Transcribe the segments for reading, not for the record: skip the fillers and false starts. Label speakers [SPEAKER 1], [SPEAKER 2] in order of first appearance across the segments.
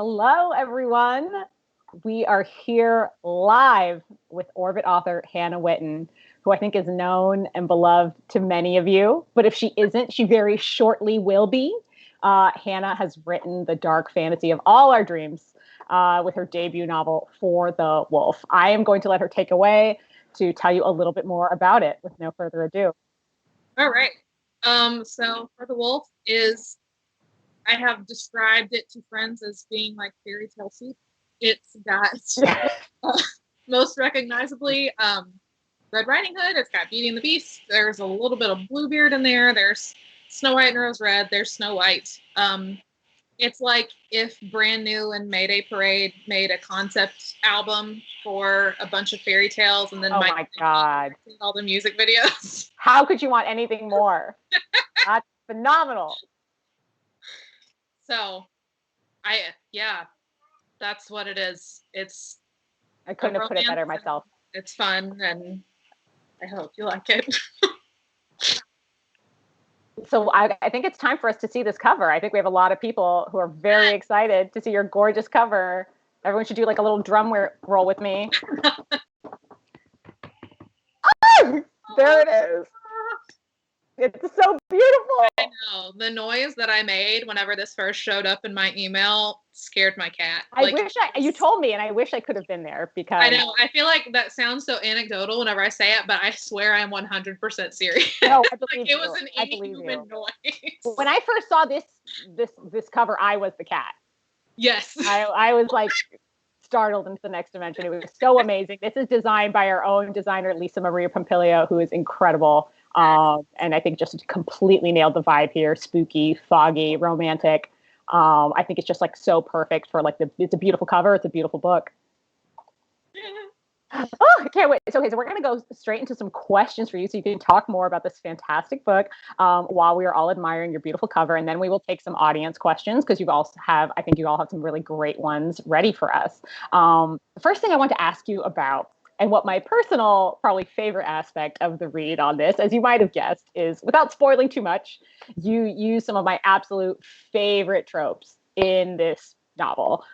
[SPEAKER 1] Hello, everyone. We are here live with Orbit author Hannah Whitten, who I think is known and beloved to many of you. But if she isn't, she very shortly will be. Hannah has written the dark fantasy of all our dreams with her debut novel, For the Wolf. I am going to let her take away to tell you a little bit more about it with no further ado.
[SPEAKER 2] All right. So For the Wolf is, I have described it to friends as being like fairy tale soup. It's got most recognizably Red Riding Hood. It's got Beauty and the Beast. There's a little bit of Bluebeard in there. There's Snow White and Rose Red. There's Snow White. It's like if Brand New and Mayday Parade made a concept album for a bunch of fairy tales, and then
[SPEAKER 1] my God,
[SPEAKER 2] all the music videos.
[SPEAKER 1] How could you want anything more? That's phenomenal.
[SPEAKER 2] So, that's what it is.
[SPEAKER 1] I couldn't have put it better myself.
[SPEAKER 2] It's fun, and I hope you like it.
[SPEAKER 1] So I think it's time for us to see this cover. I think we have a lot of people who are very excited to see your gorgeous cover. Everyone should do like a little drum roll with me. Oh, there it is. It's so beautiful.
[SPEAKER 2] I know. The noise that I made whenever this first showed up in my email scared my cat.
[SPEAKER 1] You told me, and I wish I could have been there because...
[SPEAKER 2] I know. I feel like that sounds so anecdotal whenever I say it, but I swear I'm 100% serious.
[SPEAKER 1] No, I believe
[SPEAKER 2] It was an inhuman noise.
[SPEAKER 1] When I first saw this cover, I was the cat.
[SPEAKER 2] Yes.
[SPEAKER 1] I was like startled into the next dimension. It was so amazing. This is designed by our own designer, Lisa Maria Pompilio, who is incredible. And I think just completely nailed the vibe here. Spooky, foggy, romantic. I think it's just like so perfect for like it's a beautiful cover. It's a beautiful book. Oh, I can't wait. So we're going to go straight into some questions for you so you can talk more about this fantastic book while we are all admiring your beautiful cover. And then we will take some audience questions because I think you all have some really great ones ready for us. The first thing I want to ask you about, and what my personal, probably favorite aspect of the read on this, as you might have guessed, is, without spoiling too much, you use some of my absolute favorite tropes in this novel.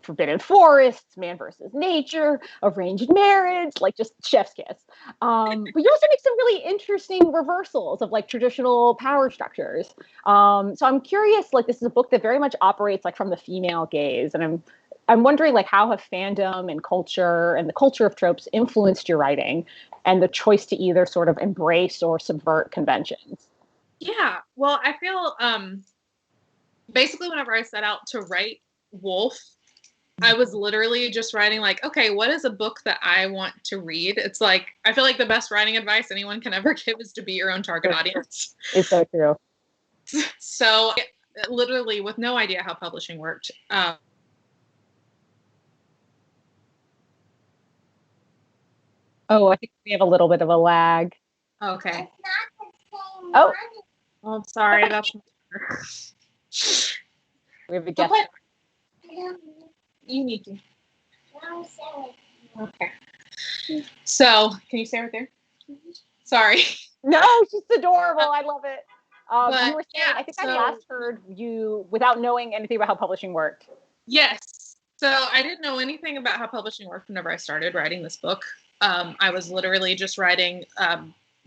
[SPEAKER 1] Forbidden forests, man versus nature, arranged marriage, like just chef's kiss. But you also make some really interesting reversals of like traditional power structures. So I'm curious, like this is a book that very much operates like from the female gaze, and I'm wondering, like, how have fandom and culture and the culture of tropes influenced your writing and the choice to either sort of embrace or subvert conventions?
[SPEAKER 2] Yeah, well, I feel basically whenever I set out to write Wolf, I was literally just writing like, okay, what is a book that I want to read? It's like, I feel like the best writing advice anyone can ever give is to be your own target audience.
[SPEAKER 1] It's so true.
[SPEAKER 2] So literally with no idea how publishing worked.
[SPEAKER 1] Oh, I think we have a little bit of a lag.
[SPEAKER 2] Okay.
[SPEAKER 1] Oh,
[SPEAKER 2] I'm sorry. That's
[SPEAKER 1] we have a guest.
[SPEAKER 2] You need to. Okay. So, can you stay right there? Sorry.
[SPEAKER 1] No, she's adorable. I love it. You were saying, I think I last heard you without knowing anything about how publishing worked.
[SPEAKER 2] Yes. So I didn't know anything about how publishing worked whenever I started writing this book. I was literally just writing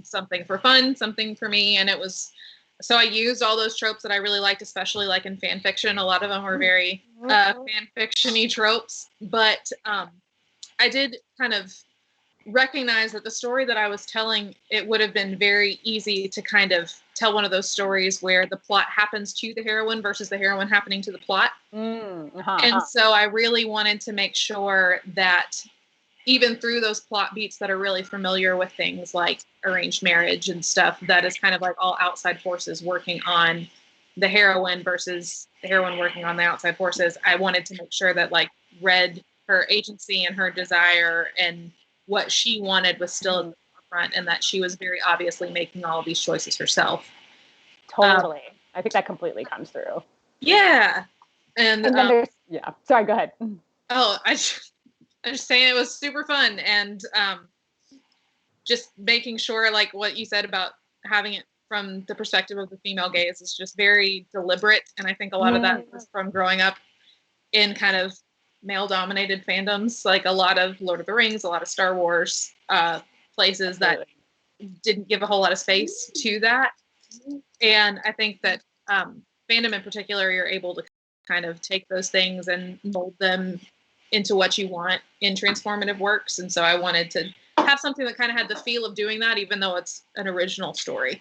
[SPEAKER 2] something for fun, something for me, and so I used all those tropes that I really liked, especially like in fan fiction. A lot of them were very fan fiction-y tropes, but I did kind of recognize that the story that I was telling, it would have been very easy to kind of tell one of those stories where the plot happens to the heroine versus the heroine happening to the plot. And so I really wanted to make sure that even through those plot beats that are really familiar with things like arranged marriage and stuff, that is kind of like all outside forces working on the heroine versus the heroine working on the outside forces. I wanted to make sure that like Red, her agency and her desire and what she wanted was still in the forefront, and that she was very obviously making all of these choices herself.
[SPEAKER 1] Totally. I think that completely comes through.
[SPEAKER 2] Yeah.
[SPEAKER 1] And then there's, sorry, go ahead.
[SPEAKER 2] Oh, I'm just saying it was super fun, and just making sure, like what you said about having it from the perspective of the female gaze is just very deliberate. And I think a lot of that is from growing up in kind of male-dominated fandoms, like a lot of Lord of the Rings, a lot of Star Wars, places that didn't give a whole lot of space to that. And I think that fandom in particular, you're able to kind of take those things and mold them into what you want in transformative works. And so I wanted to have something that kind of had the feel of doing that, even though it's an original story.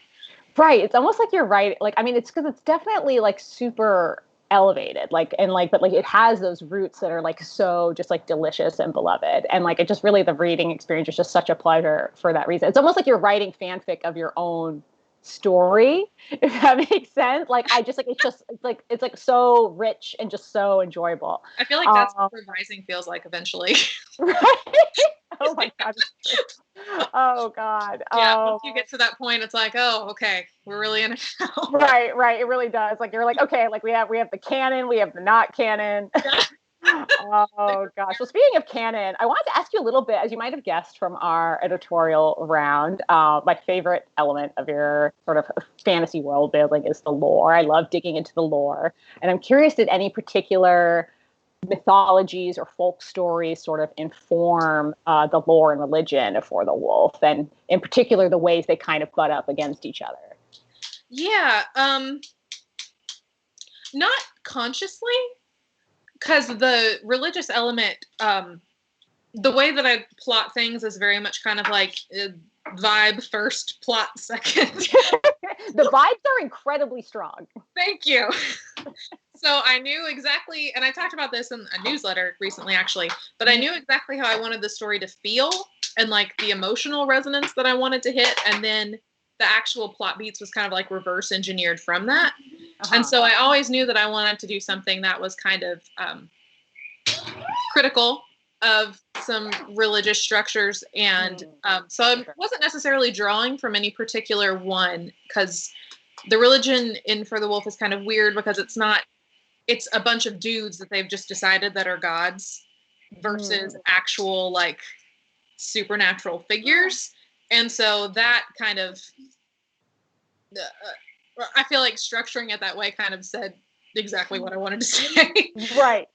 [SPEAKER 1] Right. It's almost like you're right. Like, I mean, it's because it's definitely like super elevated, like, and like, but like it has those roots that are like so just like delicious and beloved. And like it just really, the reading experience is just such a pleasure for that reason. It's almost like you're writing fanfic of your own story, if that makes sense. Like I just like it's like so rich and just so enjoyable.
[SPEAKER 2] I feel like that's what revising feels like eventually.
[SPEAKER 1] Right? Oh my God. Oh God.
[SPEAKER 2] Yeah, once you get to that point, it's like, oh, okay, we're really in it now.
[SPEAKER 1] Right, right. It really does. Like you're like, okay, like we have the canon, we have the not canon. Oh gosh. Well, speaking of canon, I wanted to ask you a little bit, as you might have guessed from our editorial round, my favorite element of your sort of fantasy world building is the lore. I love digging into the lore. And I'm curious, did any particular mythologies or folk stories sort of inform the lore and religion of For the Wolf, and in particular the ways they kind of butt up against each other?
[SPEAKER 2] Yeah, not consciously, because the religious element, the way that I plot things is very much kind of like vibe first, plot second.
[SPEAKER 1] The vibes are incredibly strong.
[SPEAKER 2] Thank you. So I knew exactly, and I talked about this in a newsletter recently, actually, but I knew exactly how I wanted the story to feel and like the emotional resonance that I wanted to hit. And then the actual plot beats was kind of like reverse engineered from that. And so I always knew that I wanted to do something that was kind of critical of some religious structures. And so I wasn't necessarily drawing from any particular one, because the religion in For the Wolf is kind of weird because it's a bunch of dudes that they've just decided that are gods versus actual like supernatural figures. And so that kind of, I feel like structuring it that way kind of said exactly what I wanted to say.
[SPEAKER 1] Right.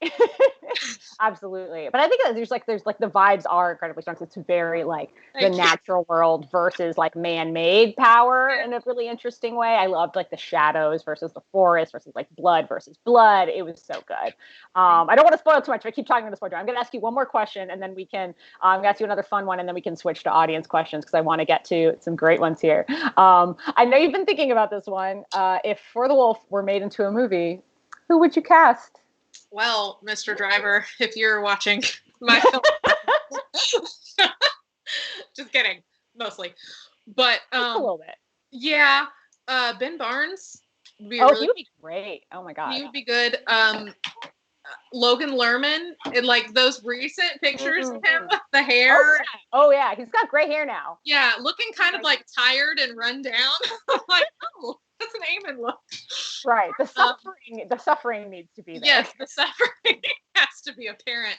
[SPEAKER 1] Absolutely. But I think that there's like the vibes are incredibly strong. It's very like the natural world versus like man-made power in a really interesting way. I loved like the shadows versus the forest versus like blood versus blood. It was so good. I don't want to spoil too much, but I keep talking about the spoiler. I'm going to ask you one more question, and then we can I'm going to ask you another fun one, and then we can switch to audience questions, because I want to get to some great ones here. I know you've been thinking about this one. If For the Wolf were made into a movie, who would you cast?
[SPEAKER 2] Well, Mr. Driver, if you're watching my film, just kidding, mostly, but
[SPEAKER 1] a little bit.
[SPEAKER 2] Yeah, Ben Barnes would be
[SPEAKER 1] he would be great. Oh my God,
[SPEAKER 2] he would be good. Logan Lerman, in like those recent pictures of him with the hair.
[SPEAKER 1] Oh yeah, he's got gray hair now.
[SPEAKER 2] Yeah, looking kind of like tired and run down. Like, oh, that's an Eamon look.
[SPEAKER 1] Right. The suffering needs to be there.
[SPEAKER 2] Yes, the suffering has to be apparent.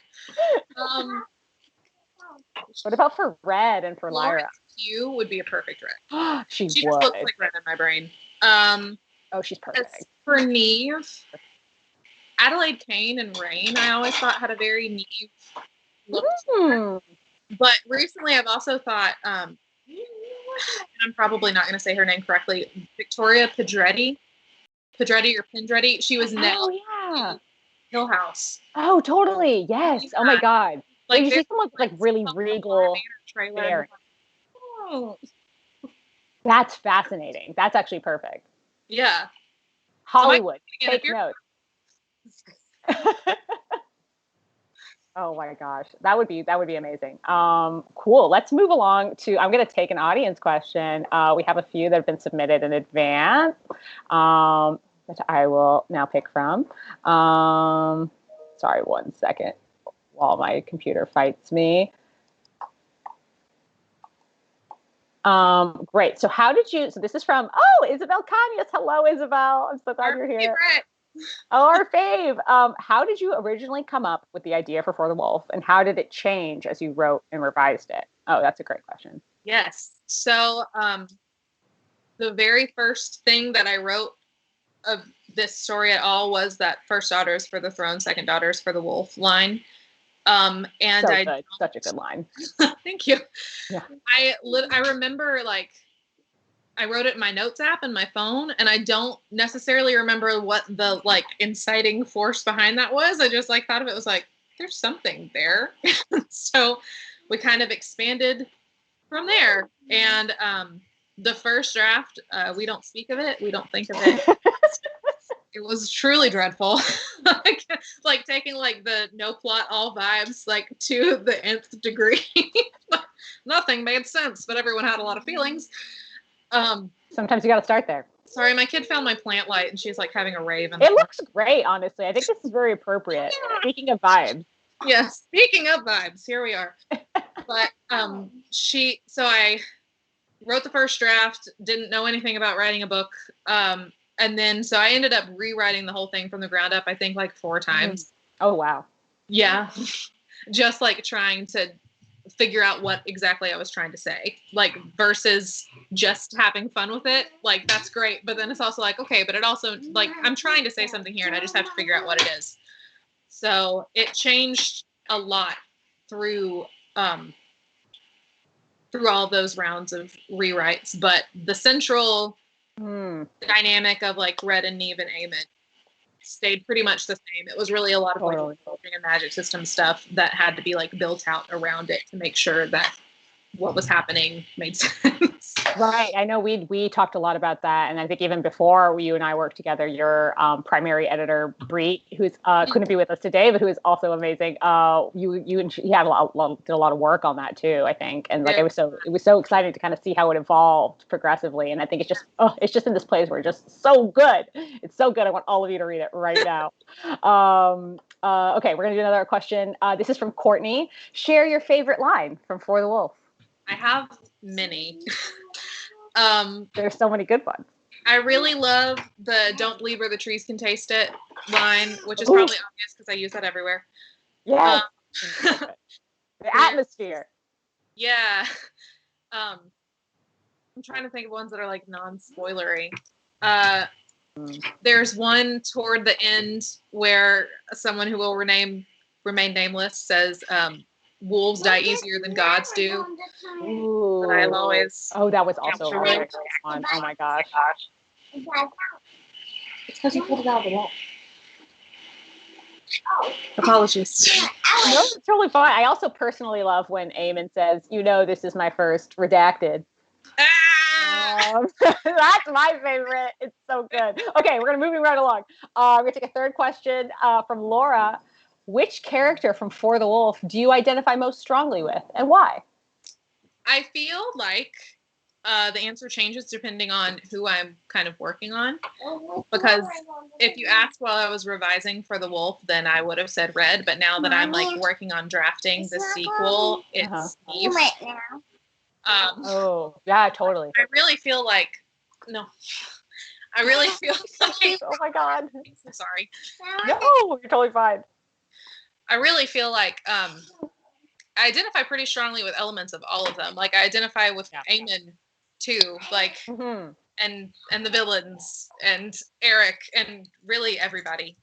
[SPEAKER 1] What about for Red and for Lyra?
[SPEAKER 2] Pugh would be a perfect Red.
[SPEAKER 1] she
[SPEAKER 2] just
[SPEAKER 1] would.
[SPEAKER 2] looks like Red in my brain.
[SPEAKER 1] She's perfect.
[SPEAKER 2] For Neve, Adelaide Kane and Rain, I always thought had a very Neve look. But recently I've also thought, and I'm probably not going to say her name correctly, Victoria Pedretti or Pendretti. She was Nell in Hill House.
[SPEAKER 1] Oh, totally. Yes. Oh my God. Like, you see someone with like really regal hair. That's fascinating. That's actually perfect.
[SPEAKER 2] Yeah.
[SPEAKER 1] Hollywood. Take notes. Oh my gosh, that would be amazing. Cool. Let's move along to. I'm going to take an audience question. We have a few that have been submitted in advance, which I will now pick from. Sorry, 1 second, while my computer fights me. Great. So how did you? So this is from Isabel Cañas. Hello, Isabel. I'm so glad you're here.
[SPEAKER 2] Favorite.
[SPEAKER 1] Oh, our fave. How did you originally come up with the idea for the Wolf, and how did it change as you wrote and revised it? Oh, that's a great question.
[SPEAKER 2] Yes. So the very first thing that I wrote of this story at all was that first daughters for the throne, second daughters for the wolf line. And
[SPEAKER 1] so good. Such a good line.
[SPEAKER 2] Thank you.
[SPEAKER 1] Yeah.
[SPEAKER 2] I remember, like, I wrote it in my notes app in my phone, and I don't necessarily remember what the, like, inciting force behind that was. I just, like, thought of it was like, there's something there. So we kind of expanded from there. And the first draft, we don't speak of it. We don't think of it. It was truly dreadful. like taking, like, the no plot, all vibes, like, to the nth degree. Nothing made sense, but everyone had a lot of feelings.
[SPEAKER 1] Sometimes you got to start there.
[SPEAKER 2] Sorry, my kid found my plant light, and she's, like, having a rave.
[SPEAKER 1] It looks great, honestly. I think this is very appropriate. Speaking of vibes.
[SPEAKER 2] Yeah, speaking of vibes, here we are. But so I wrote the first draft, didn't know anything about writing a book. And then, so I ended up rewriting the whole thing from the ground up, I think, like 4 times.
[SPEAKER 1] Oh, wow.
[SPEAKER 2] Yeah. Just, like, trying to figure out what exactly I was trying to say, like, versus just having fun with it. Like, that's great. But then it's also like, okay, but it also, like, I'm trying to say something here, and I just have to figure out what it is. So it changed a lot through all those rounds of rewrites. But the central dynamic of, like, Red and Neve and Aemon stayed pretty much the same. It was really a lot of, like, building and magic system stuff that had to be, like, built out around it to make sure that what was happening made sense.
[SPEAKER 1] Right. I know we talked a lot about that. And I think even before you and I worked together, your primary editor, Bree, who's couldn't be with us today, but who is also amazing. You and she had did a lot of work on that too, I think. And like, it was so exciting to kind of see how it evolved progressively. And I think it's just in this place where it's just so good. It's so good. I want all of you to read it right now. Okay, we're going to do another question. This is from Courtney. Share your favorite line from For the Wolf.
[SPEAKER 2] I have many.
[SPEAKER 1] There's so many good ones.
[SPEAKER 2] I really love the "Don't bleed where the trees can taste it" line, which is probably obvious because I use that everywhere.
[SPEAKER 1] Yeah. The atmosphere.
[SPEAKER 2] Yeah. I'm trying to think of ones that are, like, non-spoilery. There's one toward the end where someone who will remain nameless says, wolves die easier than gods do.
[SPEAKER 1] Ooh.
[SPEAKER 2] But I'll always.
[SPEAKER 1] Oh, that was also a really great one. Oh my gosh.
[SPEAKER 3] It's because you pulled it out of the wall. Oh.
[SPEAKER 2] Apologies.
[SPEAKER 1] No, it's totally fine. I also personally love when Aemon says, "This is my first redacted." That's my favorite. It's so good. Okay, we're moving right along. We're gonna take a third question from Laura. Which character from For the Wolf do you identify most strongly with, and why?
[SPEAKER 2] I feel like the answer changes depending on who I'm kind of working on. Because if you asked while I was revising For the Wolf, then I would have said Red. But now that I'm, like, working on drafting the sequel, it's Neve.
[SPEAKER 1] Oh, yeah, totally.
[SPEAKER 2] I really feel like oh
[SPEAKER 1] my God.
[SPEAKER 2] I'm so sorry.
[SPEAKER 1] No, you're totally fine.
[SPEAKER 2] I really feel like I identify pretty strongly with elements of all of them. Like, I identify with Aemon too, like, and the villains and Eric and really everybody,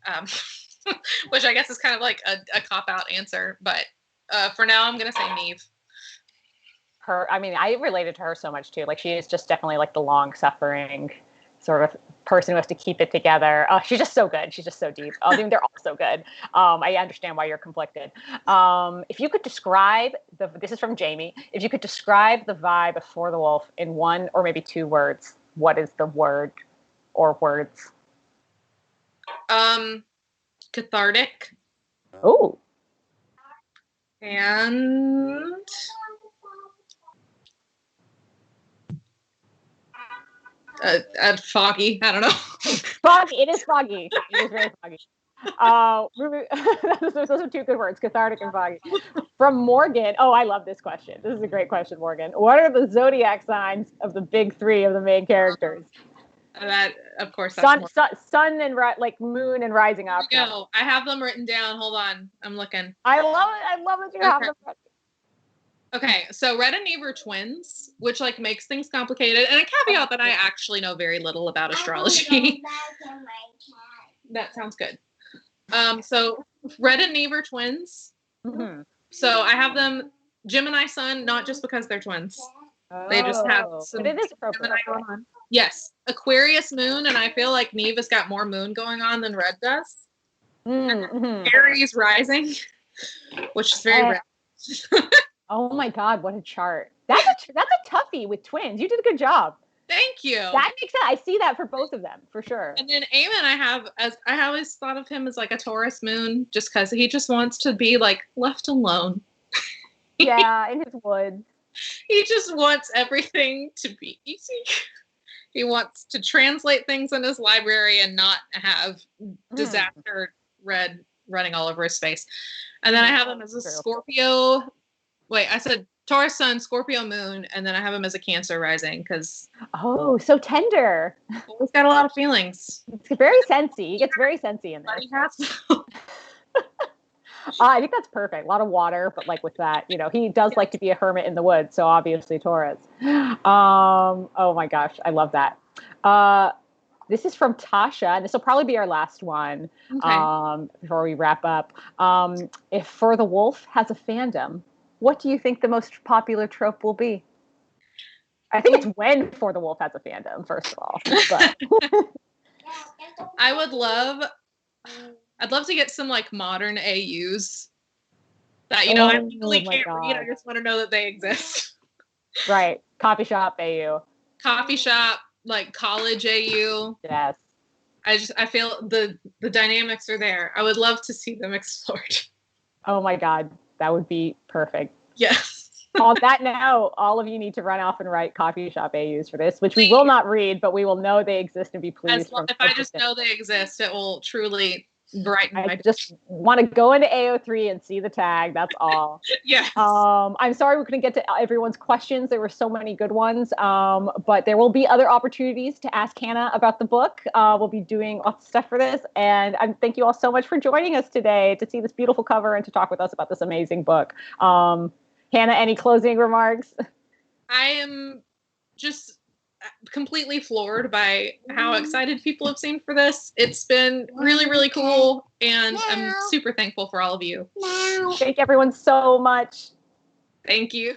[SPEAKER 2] which I guess is kind of like a cop-out answer. But for now, I'm going to say Neve.
[SPEAKER 1] I related to her so much too. Like, she is just definitely, like, the long-suffering sort of person who has to keep it together. Oh, she's just so good. She's just so deep. They're all so good. I understand why you're conflicted. If you could describe this is from Jamie. If you could describe the vibe of For the Wolf in 1 or maybe 2 words, what is the word or words?
[SPEAKER 2] Cathartic.
[SPEAKER 1] Oh.
[SPEAKER 2] And foggy. I don't know.
[SPEAKER 1] Foggy. It is foggy. It is very foggy. Those are 2 good words, cathartic and foggy. From Morgan. Oh, I love this question. This is a great question, Morgan. What are the zodiac signs of the big 3 of the main characters?
[SPEAKER 2] That, of course, that's
[SPEAKER 1] sun and like moon and rising up.
[SPEAKER 2] Go. I have them written down. Hold on, I'm looking.
[SPEAKER 1] I love it. I love that you have them.
[SPEAKER 2] Okay, so Red and Neve are twins, which like makes things complicated. And a caveat that I actually know very little about astrology. That sounds good. So Red and Neve are twins.
[SPEAKER 1] Mhm.
[SPEAKER 2] So I have them Gemini Sun, not just because they're twins. They just have some
[SPEAKER 1] but it is appropriate.
[SPEAKER 2] Gemini going on. Yes, Aquarius Moon, and I feel like Neve has got more Moon going on than Red does.
[SPEAKER 1] Mhm.
[SPEAKER 2] Aries rising, which is very rare.
[SPEAKER 1] Oh my God, what a chart. That's a toughie with twins. You did a good job.
[SPEAKER 2] Thank you.
[SPEAKER 1] That makes sense. I see that for both of them, for sure.
[SPEAKER 2] And then Eamon, I always thought of him as like a Taurus moon, just because he just wants to be like left alone.
[SPEAKER 1] Yeah, in his woods.
[SPEAKER 2] He just wants everything to be easy. He wants to translate things in his library and not have disaster red running all over his face. And then I have him as a Scorpio. Wait, I said Taurus Sun, Scorpio Moon, and then I have him as a Cancer rising because
[SPEAKER 1] so tender.
[SPEAKER 2] He's got a lot of feelings.
[SPEAKER 1] It's very sensy. He gets very sensy in there.
[SPEAKER 2] He has to.
[SPEAKER 1] I think that's perfect. A lot of water, but like with that, he does like to be a hermit in the woods. So obviously Taurus. Oh my gosh, I love that. This is from Tasha, and this will probably be our last one before we wrap up. If For the Wolf has a fandom, what do you think the most popular trope will be? I think it's when For the Wolf has a fandom, first of all. But.
[SPEAKER 2] I'd love to get some like modern AUs that, I really can't read. I just want to know that they exist.
[SPEAKER 1] Right. Coffee shop AU.
[SPEAKER 2] Coffee shop, like college AU.
[SPEAKER 1] Yes.
[SPEAKER 2] I feel the dynamics are there. I would love to see them explored.
[SPEAKER 1] Oh my God. That would be perfect.
[SPEAKER 2] Yes.
[SPEAKER 1] On that note, all of you need to run off and write coffee shop AUs for this, which we will not read, but we will know they exist and be pleased.
[SPEAKER 2] If I just know they exist, it will truly brighten my day.
[SPEAKER 1] Just want to go into AO3 and see the tag. That's all.
[SPEAKER 2] Yes.
[SPEAKER 1] I'm sorry we couldn't get to everyone's questions. There were so many good ones, but there will be other opportunities to ask Hannah about the book. We'll be doing lots of stuff for this, and thank you all so much for joining us today to see this beautiful cover and to talk with us about this amazing book. Hannah, any closing remarks?
[SPEAKER 2] I am just completely floored by how excited people have seemed for this. It's been really, really cool, and I'm super thankful for all of you.
[SPEAKER 1] Thank everyone so much.
[SPEAKER 2] Thank you.